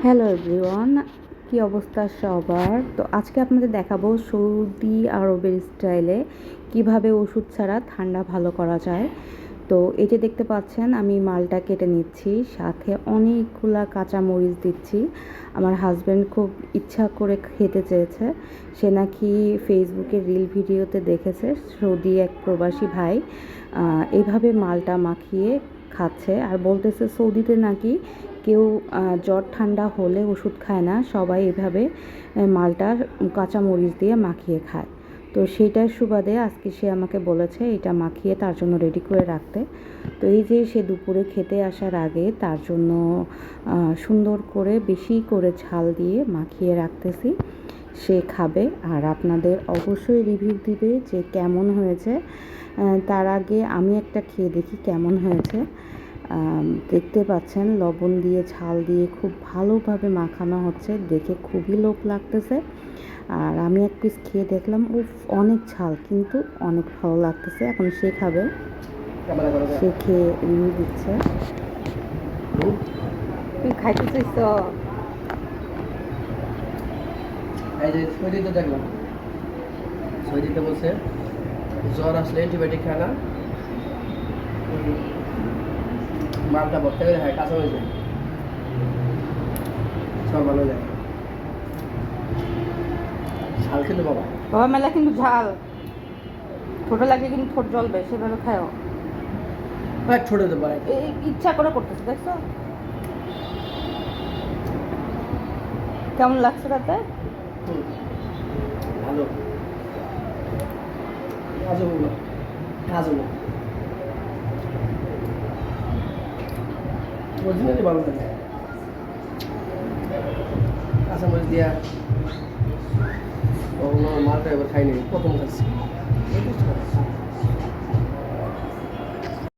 Hello everyone, কি অবস্থা সবার? তো আজকে আপনাদের দেখাবো সৌদি আরবের স্টাইলে কিভাবে ওষুধ ছাড়া ঠান্ডা ভালো করা যায়। তো এই যে দেখতে পাচ্ছেন আমি মালটা কেটে নিচ্ছি, সাথে অনেকগুলা কাঁচা মরিচ দিচ্ছি। আমার হাজব্যান্ড খুব ইচ্ছা করে খেতে চেয়েছে, সে নাকি ফেসবুকে রিল ভিডিওতে দেখেছে সৌদি এক প্রবাসী ভাই এইভাবে মালটা মাখিয়ে খাচ্ছে, আর বলতেছে সৌদিতে নাকি কেউ জ্বর ঠান্ডা হলে ওষুধ খায় না, সবাই এভাবে মালটা কাঁচা মরিচ দিয়ে মাখিয়ে খায়। তো সেইটার সুবাদে আজকে সে আমাকে বলেছে এটা মাখিয়ে তার জন্য রেডি করে রাখতে। তো এই যে সে দুপুরে খেতে আসার আগে তার জন্য সুন্দর করে বেশি করে ঝাল দিয়ে মাখিয়ে রাখতেছি, সে খাবে আর আপনাদের অবশ্যই রিভিউ দিবে যে কেমন হয়েছে। তার আগে আমি একটা খেয়ে দেখি কেমন হয়েছে। দেখতে পাচ্ছেন লবণ দিয়ে ঝাল দিয়ে খুব ভালোভাবে মাখানো হচ্ছে, দেখে খুবই লোভ লাগতেছে। আর আমি এক পিস খেয়ে দেখলাম, উফ অনেক ঝাল কিন্তু অনেক ভালো লাগতেছে। এখন সে খাবে, সে খেয়ে রিভিউ দিচ্ছে। তুই খাইতে চাইছ? এই যে সৌদিতে দেখলাম, সৌদিতে বলছে জ্বর আসলে অ্যান্টিবায়োটিক খায় না, মালটা ভর্তা করে খায়, কাঁচা হয়ে যায়, সব ভালো যায়। ঝাল কিন্তু বাবা বাবা মেলা কিন্তু ঝাল, ছোট লাগে কিন্তু ঠোঁট জ্বলবে, সেভাবে খাও। এক ছোট হতে পারে, এই ইচ্ছা করে করতেছে, দেখছো কেমন লাগছে তাতে? ভালো কাজু কাজু অরিজিনালি ভালো থাকে। কাঁচামরিচ দিয়া মালটা এবার খাইনি, প্রথম খাচ্ছি।